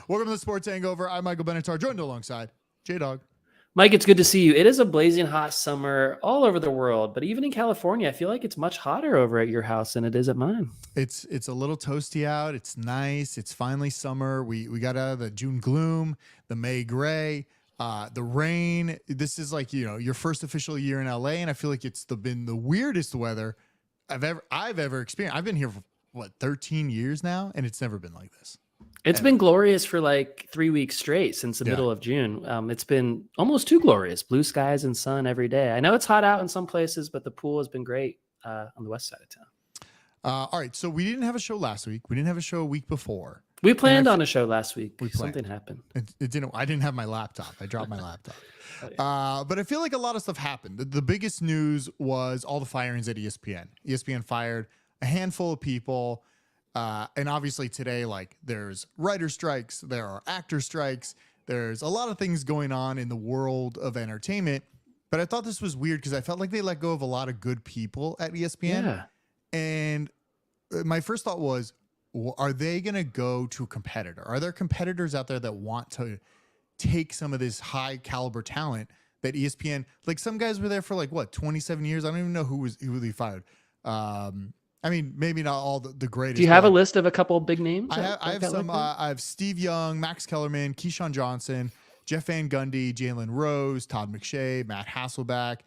Welcome to the Sports Hangover. I'm Michael Benatar, joined alongside J-Dog. Mike, it's good to see you. It is a blazing hot summer all over the world, but even in California, I feel like it's much hotter over at your house than it is at mine. It's a little toasty out. It's nice. It's finally summer. We got out of the June gloom, the May gray, the rain. This is like, your first official year in LA, and I feel like it's been the weirdest weather I've ever experienced. I've been here for 13 years now, and it's never been like this. It's been glorious for like 3 weeks straight since the middle of June. It's been almost too glorious. Blue skies and sun every day. I know it's hot out in some places, but the pool has been great on the west side of town. All right, so we didn't have a show last week. We didn't have a show a week before. We planned on a show last week. Something happened. It didn't. I didn't have my laptop. I dropped my laptop. But I feel like a lot of stuff happened. The biggest news was all the firings at ESPN. ESPN fired a handful of people. And obviously today, like, there's writer strikes, there are actor strikes, there's a lot of things going on in the world of entertainment. But I thought this was weird because I felt like they let go of a lot of good people at ESPN. Yeah. And my first thought was, are they going to go to a competitor? Are there competitors out there that want to take some of this high caliber talent that ESPN, like some guys were there for 27 years? I don't even know who they fired. I mean, maybe not all the greatest. Do you have a list of a couple of big names? I have some. I have Steve Young, Max Kellerman, Keyshawn Johnson, Jeff Van Gundy, Jalen Rose, Todd McShay, Matt Hasselbeck.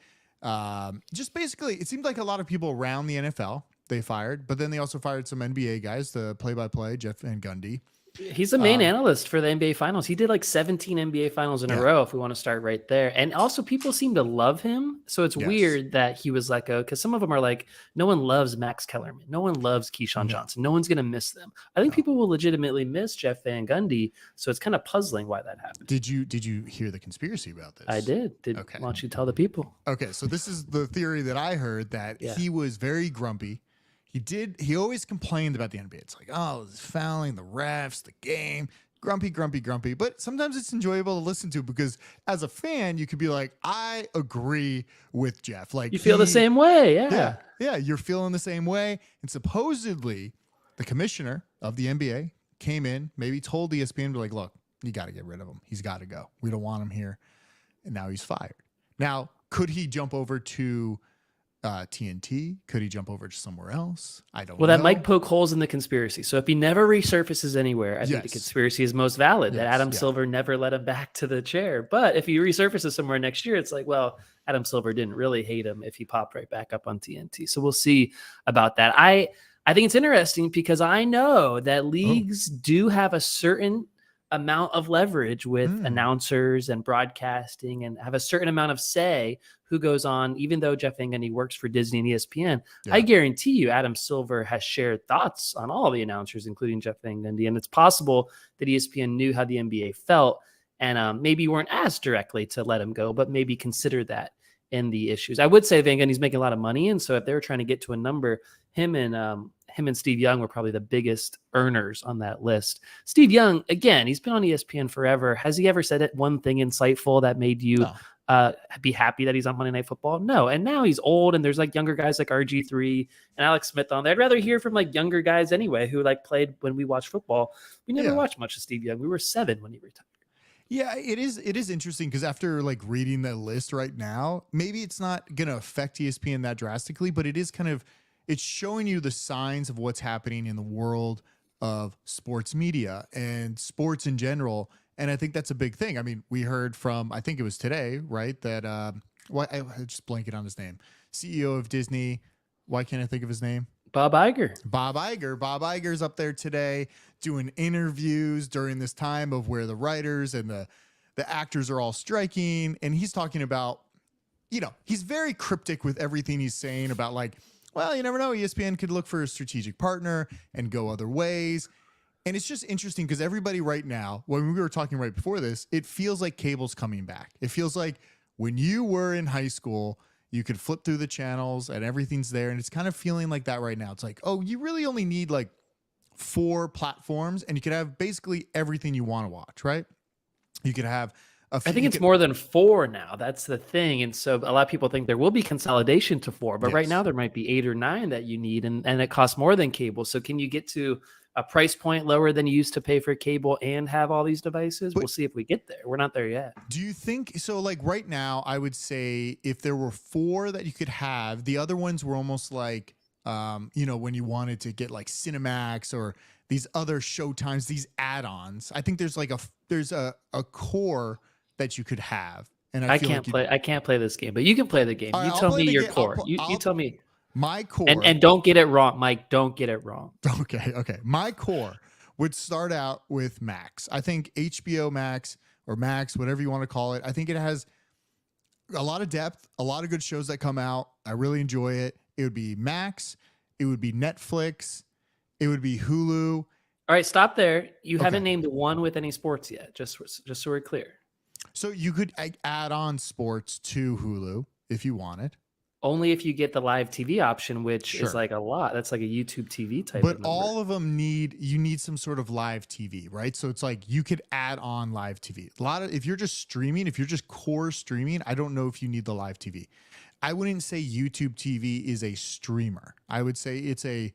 Just basically, it seemed like a lot of people around the NFL they fired, but then they also fired some NBA guys, the play-by-play, Jeff Van Gundy. He's the main analyst for the NBA Finals. He did like 17 NBA Finals in a row, if we want to start right there. And also, people seem to love him. So it's weird that he was let go, because some of them are like, no one loves Max Kellerman. No one loves Keyshawn Johnson. No one's going to miss them. I think people will legitimately miss Jeff Van Gundy. So it's kind of puzzling why that happened. Did you hear the conspiracy about this? I did. Okay. Why don't you tell the people? Okay, so this is the theory that I heard, that he was very grumpy. He always complained about the NBA. It's like, oh, it's fouling, the refs, the game. Grumpy. But sometimes it's enjoyable to listen to, because as a fan, you could be like, I agree with Jeff. Like, you feel the same way. Yeah, you're feeling the same way. And supposedly the commissioner of the NBA came in, maybe told ESPN, like, look, you got to get rid of him. He's got to go. We don't want him here. And now he's fired. Now, could he jump over to TNT? Could he jump over to somewhere else? I don't know. Well, that might poke holes in the conspiracy. So if he never resurfaces anywhere, I think the conspiracy is most valid, that Adam Silver never let him back to the chair. But if he resurfaces somewhere next year, it's like, well, Adam Silver didn't really hate him if he popped right back up on TNT. So we'll see about that. I think it's interesting, because I know that leagues do have a certain amount of leverage with announcers and broadcasting, and have a certain amount of say who goes on, even though Jeff Van Gundy works for Disney and ESPN. I guarantee you Adam Silver has shared thoughts on all the announcers, including Jeff Van Gundy. And it's possible that ESPN knew how the NBA felt, and maybe weren't asked directly to let him go, but maybe consider that in the issues. I would say Van Gundy's making a lot of money. And so if they were trying to get to a number, him and Steve Young were probably the biggest earners on that list. Steve Young, again, he's been on ESPN forever. Has he ever said one thing insightful that made you be happy that he's on Monday Night Football? No. And now he's old, and there's like younger guys like RG3 and Alex Smith on there. I'd rather hear from like younger guys anyway, who like played when we watched football. We never watched much of Steve Young. We were 7 when he retired. Yeah, it is interesting, because after like reading the list right now, maybe it's not going to affect ESPN that drastically, but it is kind of, it's showing you the signs of what's happening in the world of sports media and sports in general. And I think that's a big thing. I mean, we heard from, I think it was today, right, that I just blanking on his name. CEO of Disney. Why can't I think of his name? Bob Iger. Bob Iger's up there today doing interviews during this time of where the writers and the actors are all striking. And he's talking about, he's very cryptic with everything he's saying about, like, well, you never know. ESPN could look for a strategic partner and go other ways. And it's just interesting, because everybody right now, when we were talking right before this, it feels like cable's coming back. It feels like when you were in high school, you could flip through the channels and everything's there. And it's kind of feeling like that right now. It's like, oh, you really only need like 4 platforms, and you could have basically everything you want to watch, right? You could have I think it's more than 4 now. That's the thing. And so a lot of people think there will be consolidation to 4, but right now there might be 8 or 9 that you need, and it costs more than cable. So can you get to a price point lower than you used to pay for cable and have all these devices. We'll see if we get there. We're not there yet. Do you think so? Like right now, I would say if there were 4 that you could have, the other ones were almost like, when you wanted to get like Cinemax or these other Showtimes, these add-ons. I think there's like a core that you could have. And I can't play this game, but you can play the game. You tell me your core. You tell me my core. And don't get it wrong, Mike. Don't get it wrong. Okay. My core would start out with Max. I think HBO Max or Max, whatever you want to call it. I think it has a lot of depth, a lot of good shows that come out. I really enjoy it. It would be Max. It would be Netflix. It would be Hulu. All right, stop there. You haven't named one with any sports yet, just so we're clear. So you could add on sports to Hulu if you wanted. Only if you get the live TV option, which is like a lot. That's like a YouTube TV type. But all of them need some sort of live TV, right? So it's like you could add on live TV. If you're just streaming, if you're just core streaming, I don't know if you need the live TV. I wouldn't say YouTube TV is a streamer. I would say it's a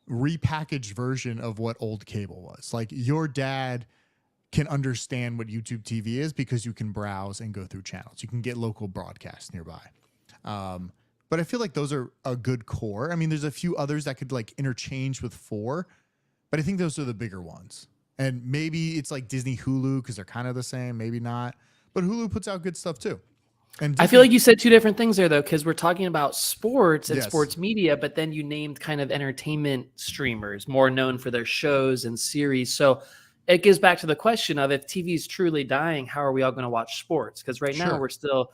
repackaged version of what old cable was. Like your dad can understand what YouTube TV is because you can browse and go through channels. You can get local broadcasts nearby. But I feel like those are a good core. I mean, there's a few others that could like interchange with 4, but I think those are the bigger ones. And maybe it's like Disney Hulu because they're kind of the same, maybe not. But Hulu puts out good stuff too. And Disney, I feel like you said 2 different things there though, because we're talking about sports and sports media, but then you named kind of entertainment streamers more known for their shows and series. So it goes back to the question of if TV is truly dying, how are we all going to watch sports? Because right now we're still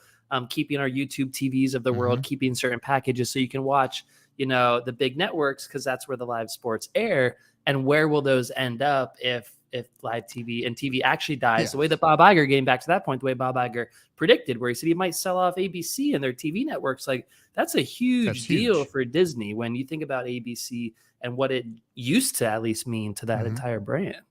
keeping our YouTube TVs of the world, keeping certain packages so you can watch, the big networks because that's where the live sports air. And where will those end up if live TV and TV actually dies? The way that Bob Iger, getting back to that point, the way Bob Iger predicted, where he said he might sell off ABC and their TV networks, like that's a huge deal for Disney when you think about ABC and what it used to at least mean to that entire brand.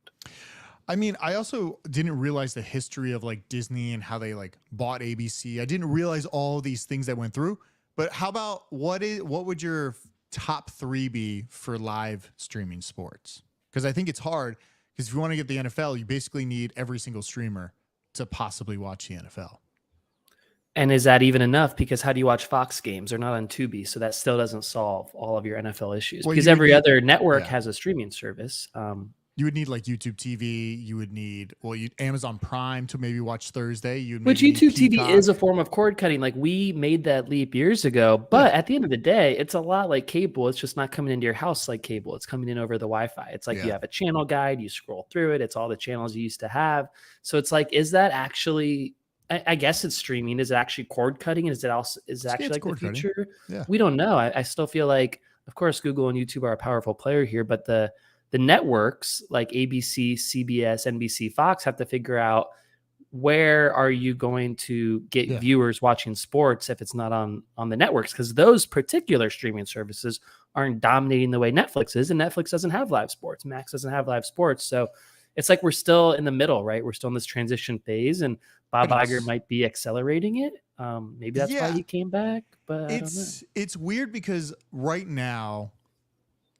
I mean, I also didn't realize the history of like Disney and how they like bought ABC. I didn't realize all these things that went through. But how about what would your top 3 be for live streaming sports? Because I think it's hard because if you want to get the NFL, you basically need every single streamer to possibly watch the NFL. And is that even enough? Because how do you watch Fox games? They're not on Tubi, so that still doesn't solve all of your NFL issues. Because every other network has a streaming service. You would need like YouTube TV. You would need Amazon Prime to maybe watch Thursday. Which YouTube TV is a form of cord cutting. Like we made that leap years ago, but at the end of the day, it's a lot like cable. It's just not coming into your house like cable. It's coming in over the Wi-Fi. It's like you have a channel guide. You scroll through it. It's all the channels you used to have. So it's like, is that actually? I guess it's streaming. Is it actually cord cutting? Is it actually like the future? Yeah. We don't know. I still feel like, of course, Google and YouTube are a powerful player here, but the networks like ABC, CBS, NBC, Fox have to figure out where are you going to get viewers watching sports if it's not on the networks, because those particular streaming services aren't dominating the way Netflix is, and Netflix doesn't have live sports. Max doesn't have live sports. So it's like we're still in the middle, right? We're still in this transition phase, and Bob Iger might be accelerating it. Maybe that's why he came back, but I don't know. It's weird because right now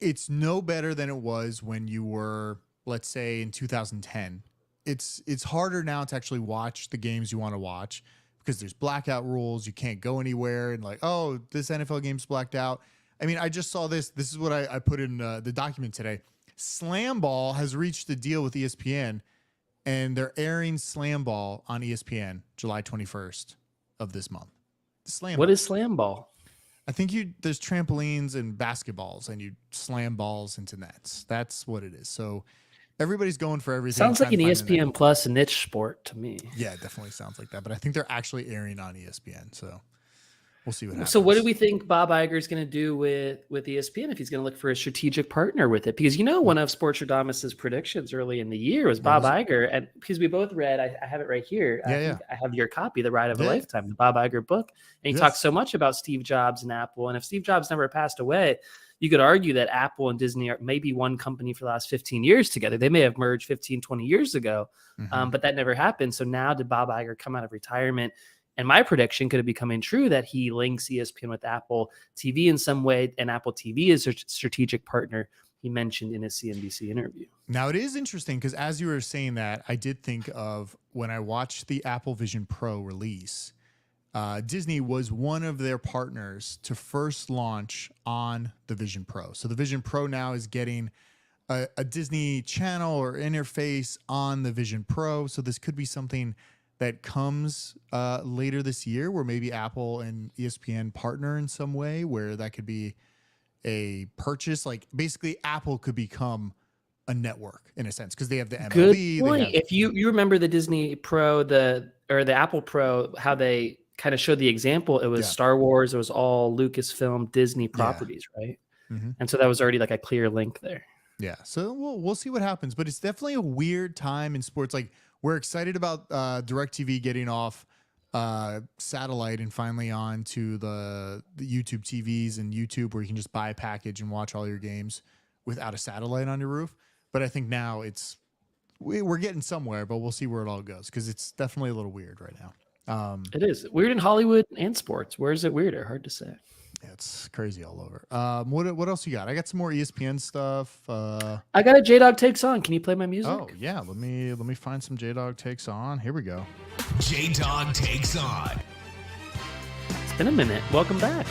it's no better than it was when you were, let's say, in 2010. It's harder now to actually watch the games you want to watch because there's blackout rules. You can't go anywhere and like, oh, this NFL game's blacked out. I mean, I just saw this. This is what I put in the document today. Slam Ball has reached a deal with ESPN, and they're airing Slam Ball on ESPN July 21st of this month. What is Slam Ball? I think there's trampolines and basketballs, and you slam balls into nets. That's what it is. So everybody's going for everything. Sounds like an ESPN Plus niche sport to me. Yeah, it definitely sounds like that. But I think they're actually airing on ESPN. So we'll see what happens. So what do we think Bob Iger is going to do with ESPN if he's going to look for a strategic partner with it? Because, one of Sportstradamus's predictions early in the year was Bob Iger. And because we both read, I have it right here. I have your copy, The Ride of a Lifetime, the Bob Iger book. And he talks so much about Steve Jobs and Apple. And if Steve Jobs never passed away, you could argue that Apple and Disney are maybe one company for the last 15 years together. They may have merged 15, 20 years ago, but that never happened. So now did Bob Iger come out of retirement? And my prediction could it be coming true that he links ESPN with Apple TV in some way, and Apple TV is a strategic partner. he mentioned in his CNBC interview. Now, it is interesting because as you were saying that, I did think of when I watched the Apple Vision Pro release, Disney was one of their partners to first launch on the Vision Pro. So the Vision Pro now is getting a Disney channel or interface on the Vision Pro. So this could be something that comes later this year where maybe Apple and ESPN partner in some way where that could be a purchase. Like basically Apple could become a network in a sense because they have the MLB. Good point. If you remember the Disney Pro, the Apple Pro, how they kind of showed the example, it was Star Wars, it was all Lucasfilm Disney properties, right? Mm-hmm. And so that was already like a clear link there. Yeah. So we'll see what happens, but it's definitely a weird time in sports. Like we're excited about DirecTV getting off satellite and finally on to the YouTube TVs and YouTube where you can just buy a package and watch all your games without a satellite on your roof. But I think now we're getting somewhere, but we'll see where it all goes because it's definitely a little weird right now. It is weird in Hollywood and sports. Where is it weirder? Hard to say. Yeah, it's crazy all over. What else you got? I got some more ESPN stuff. I got a J-Dog Takes On. Can you play my music? Oh yeah, let me find some J-Dog Takes On. Here we go. J-Dog Takes On. It's been a minute. Welcome back.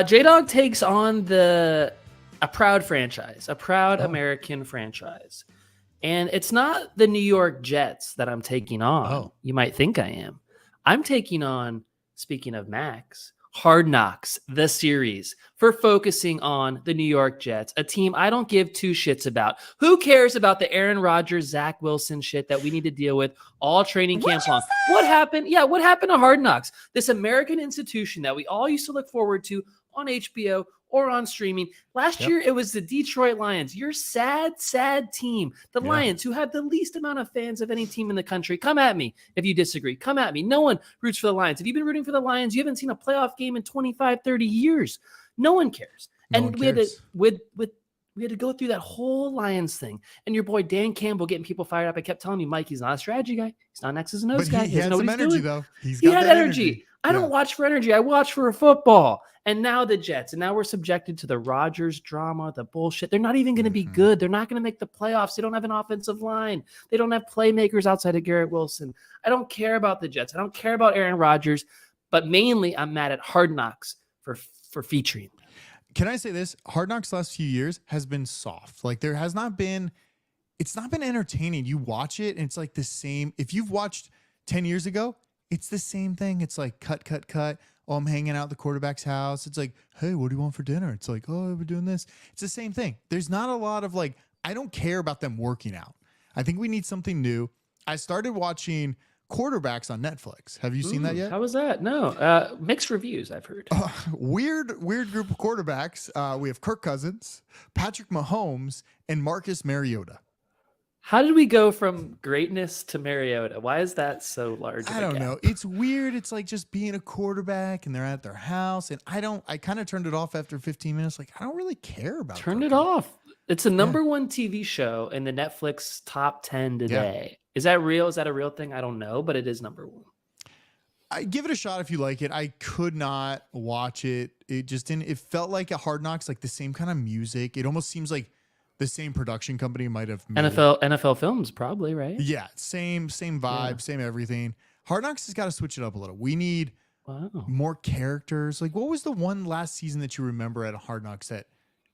J-Dog takes on a proud franchise, a proud American franchise. And it's not the New York Jets that I'm taking on. Oh. You might think I am. I'm taking on, speaking of Max, Hard Knocks, the series, for focusing on the New York Jets, a team I don't give two shits about. Who cares about the Aaron Rodgers, Zach Wilson shit that we need to deal with all training camp long? What happened? Yeah, what happened to Hard Knocks? This American institution that we all used to look forward to on HBO or on streaming. Last year, it was the Detroit Lions, your sad, sad team. The Lions, who have the least amount of fans of any team in the country. Come at me if you disagree. Come at me. No one roots for the Lions. If you've been rooting for the Lions, you haven't seen a playoff game in 25, 30 years. No one cares. We had to go through that whole Lions thing. And your boy Dan Campbell getting people fired up. I kept telling you, Mike, he's not a strategy guy. He's not an X's and O's guy. He had some energy, though. He had energy. I don't watch for energy. I watch for a football. And now the Jets. And now we're subjected to the Rodgers drama, the bullshit. They're not even going to be good. They're not going to make the playoffs. They don't have an offensive line. They don't have playmakers outside of Garrett Wilson. I don't care about the Jets. I don't care about Aaron Rodgers. But mainly, I'm mad at Hard Knocks for featuring. Can I say this? Hard Knocks last few years has been soft. Like there has not been, it's not been entertaining. You watch it and it's like the same. If you've watched 10 years ago, it's the same thing. It's like cut. Oh, I'm hanging out at the quarterback's house. It's like, hey, what do you want for dinner? It's like, oh, we're doing this. It's the same thing. There's not a lot of like, I don't care about them working out. I think we need something new. I started watching Quarterbacks on Netflix. Have you seen that yet? How was that? No. Mixed reviews, I've heard. Weird group of quarterbacks. We have Kirk Cousins, Patrick Mahomes, and Marcus Mariota. How did we go from greatness to Mariota? Why is that so large? I don't know. It's weird. It's like just being a quarterback and they're at their house. And I kind of turned it off after 15 minutes. Like, I don't really care about it. Turned it off. It's a number one TV show in the Netflix top 10 today. Yeah. Is that real? Is that a real thing? I don't know, but it is number one. I give it a shot if you like it. I could not watch it. It just didn't. It felt like a Hard Knocks, like the same kind of music. It almost seems like the same production company might have made NFL Films, probably, right? Yeah, same vibe, same everything. Hard Knocks has got to switch it up a little. We need more characters. Like, what was the one last season that you remember at Hard Knocks that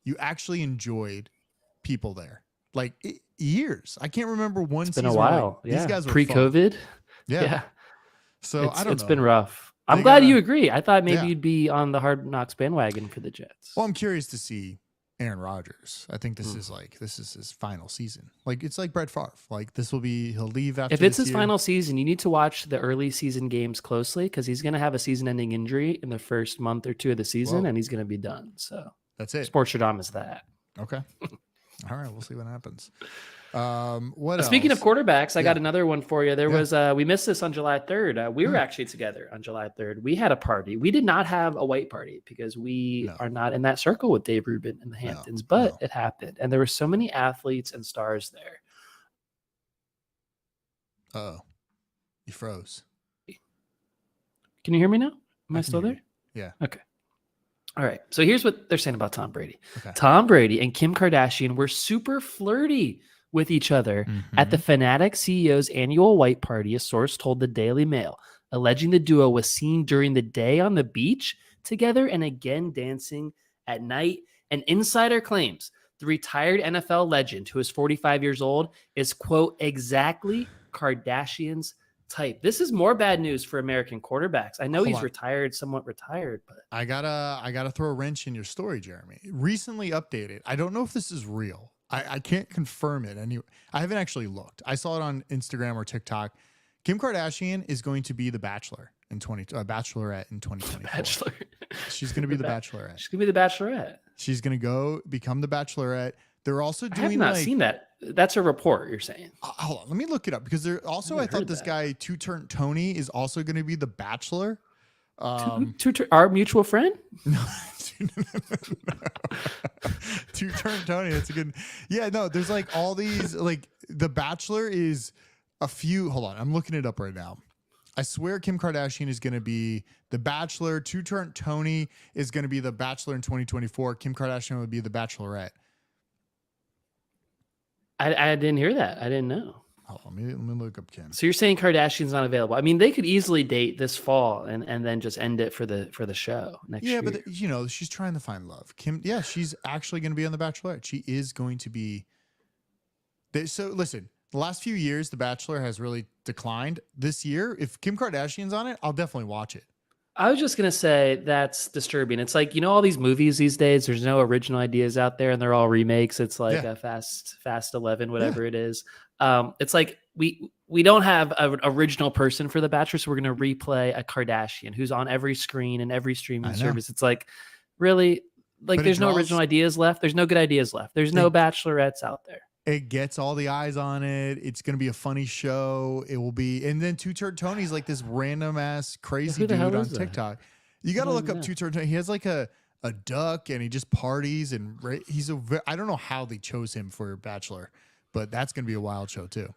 you actually enjoyed people there? Like years. I can't remember one season. It's been a while. These guys were pre-COVID. Yeah. So I don't know. It's been rough. I'm glad you agree. I thought maybe you'd be on the Hard Knocks bandwagon for the Jets. Well, I'm curious to see Aaron Rodgers. I think this is his final season. Like, it's like Brett Favre. Like, he'll leave after. If it's his final season, you need to watch the early season games closely because he's going to have a season-ending injury in the first month or two of the season, and he's going to be done. So that's it. Sportsterdom is that. Okay. All right, we'll see what happens. What Speaking else? of quarterbacks, I got another one for you. There was we missed this on July 3rd. We were actually together on July 3rd. We had a party. We did not have a white party because we are not in that circle with Dave Rubin in the Hamptons, but it happened. And there were so many athletes and stars there. Oh, you froze. Can you hear me now? Am I still there? Yeah. Okay. All right. So here's what they're saying about Tom Brady. Okay. Tom Brady and Kim Kardashian were super flirty with each other at the Fanatic CEO's annual white party, a source told the Daily Mail, alleging the duo was seen during the day on the beach together and again dancing at night. An insider claims the retired NFL legend, who is 45 years old, is, quote, exactly Kardashian's type. This is more bad news for American quarterbacks. I know he's retired, somewhat retired, but I gotta throw a wrench in your story, Jeremy. Recently updated. I don't know if this is real. I can't confirm it. I haven't actually looked. I saw it on Instagram or TikTok. Kim Kardashian is going to be the Bachelorette in 2024. Bachelor. She's going to be the Bachelorette. She's gonna be the Bachelorette. She's going to go become the Bachelorette. They're also doing. I have not seen that. That's a report you're saying. Hold on, let me look it up because they're also. I thought this guy Two Turn Tony is also going to be the Bachelor. Our mutual friend. No. Two Turn Tony. That's a good. Yeah, no. There's like all these. Like the Bachelor is a few. Hold on, I'm looking it up right now. I swear Kim Kardashian is going to be the Bachelor. Two Turn Tony is going to be the Bachelor in 2024. Kim Kardashian would be the Bachelorette. I didn't hear that. I didn't know. Oh, let me look up Kim. So you're saying Kardashian's not available? I mean, they could easily date this fall and then just end it for the show next year. Yeah, but she's trying to find love. Kim, yeah, she's actually going to be on The Bachelorette. She is going to be. So listen, the last few years, The Bachelor has really declined. This year, if Kim Kardashian's on it, I'll definitely watch it. I was just going to say that's disturbing. It's like, all these movies these days, there's no original ideas out there and they're all remakes. It's like a Fast 11, whatever it is. It's like we don't have an original person for The Bachelor, so we're going to replay a Kardashian who's on every screen and every streaming service. It's like, really? Like, there's no original ideas left. There's no good ideas left. There's no Bachelorettes out there. It gets all the eyes on it. It's going to be a funny show. It will be. And then Two Turn Tony's like this random ass crazy dude on TikTok. You got to look up Two Turn Tony. He has like a duck and he just parties. And I don't know how they chose him for Bachelor, but that's going to be a wild show too.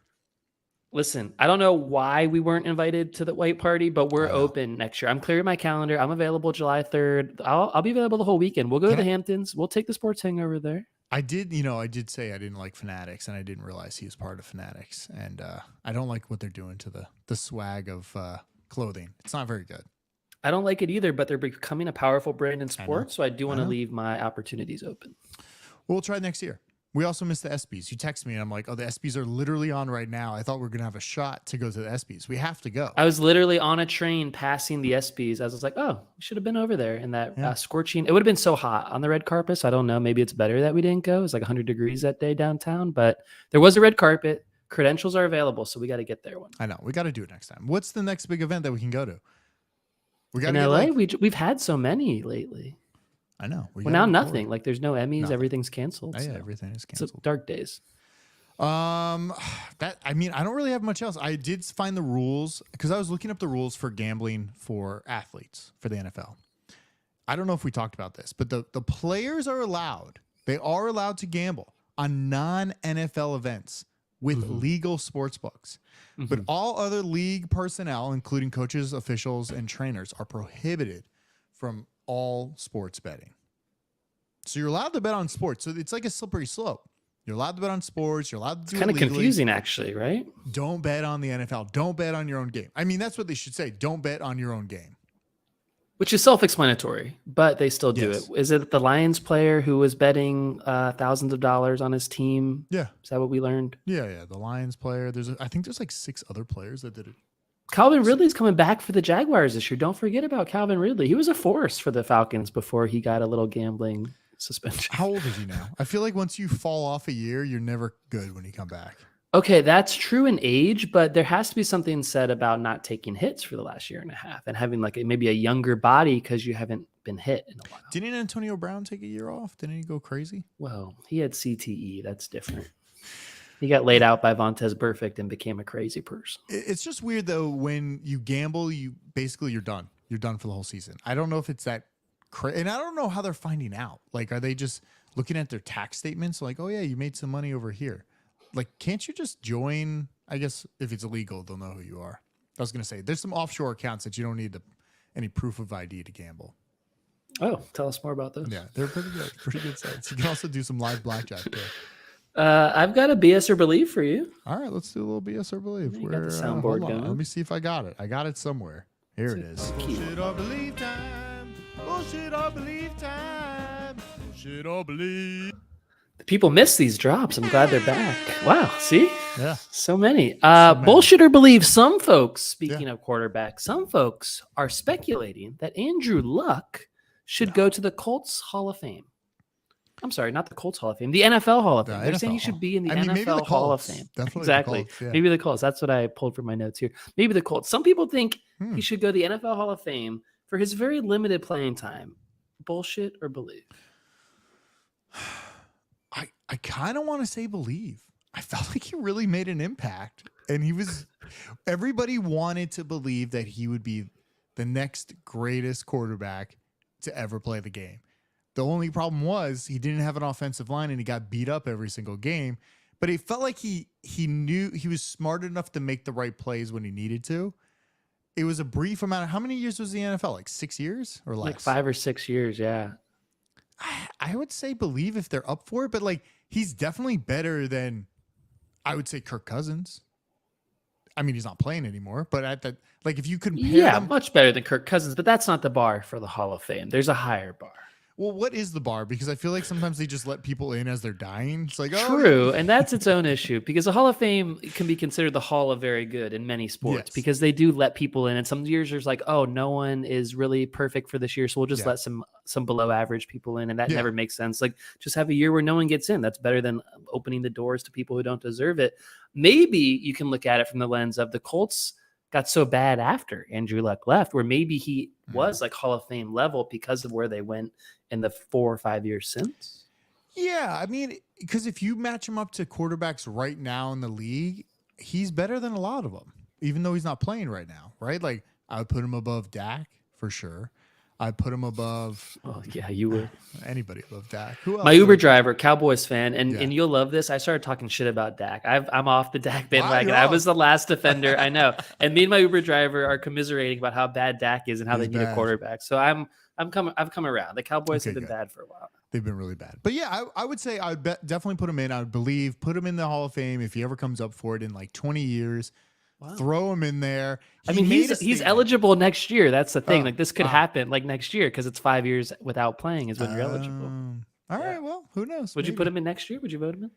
Listen, I don't know why we weren't invited to the white party, but we're open next year. I'm clearing my calendar. I'm available July 3rd. I'll be available the whole weekend. We'll go to the Hamptons. We'll take the sports hangover there. I did say I didn't like Fanatics, and I didn't realize he was part of Fanatics. And I don't like what they're doing to the swag of clothing. It's not very good. I don't like it either, but they're becoming a powerful brand in sports, so I do want to leave my opportunities open. We'll try next year. We also missed the ESPYs. You text me, and I'm like, oh, the ESPYs are literally on right now. I thought we were going to have a shot to go to the ESPYs. We have to go. I was literally on a train passing the ESPYs. I was like, oh, we should have been over there in that scorching. It would have been so hot on the red carpet. So I don't know. Maybe it's better that we didn't go. It was like 100 degrees that day downtown, but there was a red carpet. Credentials are available, so we got to get there one. I know. We got to do it next time. What's the next big event that we can go to? We got in LA. We've had so many lately. I know. Well, now nothing. Like there's no Emmys. Nothing. Everything's canceled. Yeah, everything is canceled. It's dark days. I don't really have much else. I did find the rules because I was looking up the rules for gambling for athletes for the NFL. I don't know if we talked about this, but the players are allowed. They are allowed to gamble on non-NFL events with legal sports books. But all other league personnel, including coaches, officials, and trainers, are prohibited from all sports betting. So you're allowed to bet on sports. So it's like a slippery slope. You're allowed to bet on sports. You're allowed to do it kind of legally. Confusing, actually, right? Don't bet on the NFL. Don't bet on your own game. I mean, that's what they should say. Don't bet on your own game. Which is self-explanatory, but they still do it. Is it the Lions player who was betting thousands of dollars on his team? Yeah. Is that what we learned? Yeah. The Lions player. I think there's like 6 other players that did it. Calvin Ridley's coming back for the Jaguars this year. Don't forget about Calvin Ridley. He was a force for the Falcons before he got a little gambling suspension. How old is he now? I feel like once you fall off a year, you're never good when you come back. Okay, that's true in age, but there has to be something said about not taking hits for the last year and a half and having like maybe a younger body because you haven't been hit in a while. Didn't Antonio Brown take a year off? Didn't he go crazy? Well, he had CTE. That's different. He got laid out by Vontaze Burfict and became a crazy person. It's just weird, though, when you gamble, you're done. You're done for the whole season. I don't know if it's that crazy. And I don't know how they're finding out. Like, are they just looking at their tax statements? Like, oh, yeah, you made some money over here. Like, can't you just join? I guess if it's illegal, they'll know who you are. I was going to say, there's some offshore accounts that you don't need any proof of ID to gamble. Oh, tell us more about those. Yeah, they're pretty good. Pretty good sites. You can also do some live blackjack too. I've got a BS or believe for you. All right, let's do a little BS or believe. You got the soundboard hold on. going. Let me see if I got it. I got it somewhere. Here it is. Bullshit or believe time. Bullshit or believe time. Bullshit or believe. People miss these drops. I'm glad they're back. Wow. See? Yeah. So many. Bullshit or believe. Some folks, speaking of quarterback, some folks are speculating that Andrew Luck should go to the Colts Hall of Fame. I'm sorry, not the Colts Hall of Fame, the NFL Hall of Fame. They're saying he should be in the NFL Hall of Fame. Definitely exactly. Colts, yeah. Maybe the Colts. That's what I pulled from my notes here. Maybe the Colts. Some people think he should go to the NFL Hall of Fame for his very limited playing time. Bullshit or believe? I kind of want to say believe. I felt like he really made an impact. And everybody wanted to believe that he would be the next greatest quarterback to ever play the game. The only problem was he didn't have an offensive line and he got beat up every single game. But it felt like he knew he was smart enough to make the right plays when he needed to. It was a brief amount of, how many years was the NFL? Like 6 years or less? Like 5 or 6 years, yeah. I would say believe if they're up for it, but like he's definitely better than, I would say, Kirk Cousins. I mean, he's not playing anymore, but at that, like if you compare them, much better than Kirk Cousins, but that's not the bar for the Hall of Fame. There's a higher bar. Well, what is the bar? Because I feel like sometimes they just let people in as they're dying. It's like, true, and that's its own issue because the Hall of Fame can be considered the Hall of Very Good in many sports because they do let people in. And some years there's like, oh, no one is really perfect for this year, so we'll just let some below average people in, and that never makes sense. Like, just have a year where no one gets in. That's better than opening the doors to people who don't deserve it. Maybe you can look at it from the lens of the Colts got so bad after Andrew Luck left, where maybe he was like Hall of Fame level because of where they went in the 4 or 5 years since. Yeah, I mean, because if you match him up to quarterbacks right now in the league, he's better than a lot of them, even though he's not playing right now, right? Like, I would put him above Dak for sure. I'd put him above. Oh, yeah, you would. Anybody above Dak. Who else? My Uber driver, Cowboys fan, and you'll love this. I started talking shit about Dak. I'm off the Dak bandwagon. I was the last defender. I know. And me and my Uber driver are commiserating about how bad Dak is and how they need a quarterback. So I've come around. The Cowboys have been bad for a while. They've been really bad. But yeah, I would say I would definitely put him in. I would put him in the Hall of Fame if he ever comes up for it in like 20 years. Wow. Throw him in there. He's eligible next year. That's the thing. Like this could happen like next year because it's 5 years without playing is when you're eligible. All right. Well, who knows? Would you put him in next year? Would you vote him in?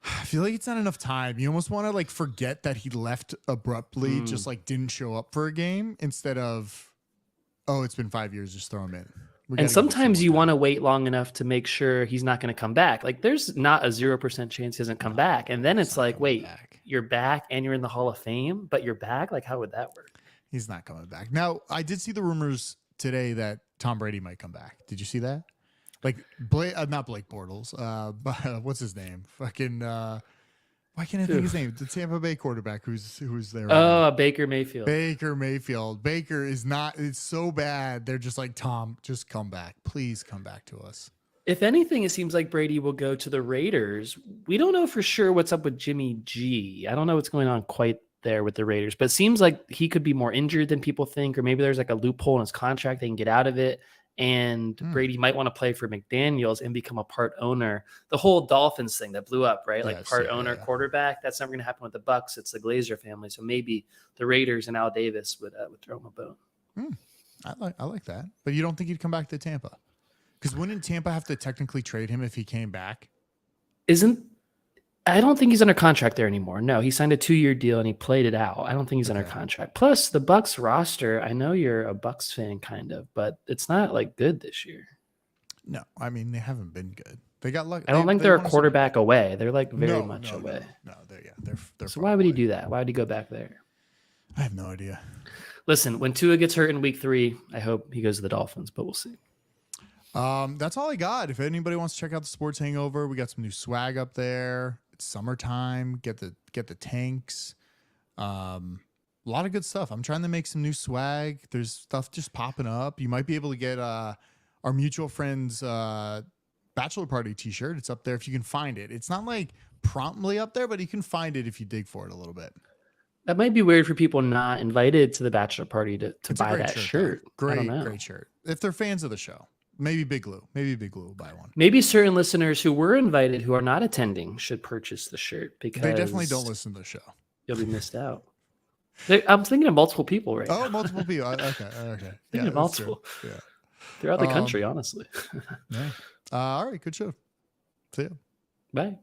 I feel like it's not enough time. You almost want to like forget that he left abruptly, just like didn't show up for a game instead of, oh, it's been 5 years. Just throw him in. And sometimes you want to wait long enough to make sure he's not going to come back. Like there's not a 0% chance he doesn't come back. And then it's like, wait, you're back and you're in the Hall of Fame, but you're back. Like, how would that work? He's not coming back. Now, I did see the rumors today that Tom Brady might come back. Did you see that? Like not Blake Bortles. But what's his name? Fucking, why can't I think his name? The Tampa Bay quarterback who's there. Oh, Baker Mayfield. Baker is not, it's so bad. They're just like, Tom, just come back. Please come back to us. If anything, it seems like Brady will go to the Raiders. We don't know for sure what's up with Jimmy G. I don't know what's going on quite there with the Raiders, but it seems like he could be more injured than people think, or maybe there's like a loophole in his contract. They can get out of it. And Brady might want to play for McDaniels and become a part owner. The whole Dolphins thing that blew up, right? Like part owner, quarterback. That's never going to happen with the Bucks. It's the Glazer family. So maybe the Raiders and Al Davis would throw him a bone. I like that. But you don't think he'd come back to Tampa? Because wouldn't Tampa have to technically trade him if he came back? I don't think he's under contract there anymore. No, he signed a 2-year deal and he played it out. I don't think he's under contract. Plus, the Bucks roster, I know you're a Bucks fan kind of, but it's not like good this year. No, I mean, they haven't been good. They got lucky. I don't think they're a quarterback away. They're like very much away. No, they're so why would he do that? Why would he go back there? I have no idea. Listen, when Tua gets hurt in week 3, I hope he goes to the Dolphins, but we'll see. That's all I got. If anybody wants to check out the Sports Hangover, we got some new swag up there. It's summertime. Get the tanks. A lot of good stuff. I'm trying to make some new swag. There's stuff just popping up. You might be able to get our mutual friend's bachelor party t-shirt. It's up there if you can find it. It's not like promptly up there, but you can find it if you dig for it a little bit. That might be weird for people not invited to the bachelor party to It's a buy great that shirt. shirt. I don't know. Great shirt. If they're fans of the show, maybe Big Lou will buy one. Maybe certain listeners who were invited who are not attending should purchase the shirt because they definitely don't listen to the show. You'll be missed out. I'm thinking of multiple people right now. Oh, multiple people. Okay. Thinking of multiple. Yeah. Throughout the country, honestly. Yeah. All right. Good show. See ya. Bye.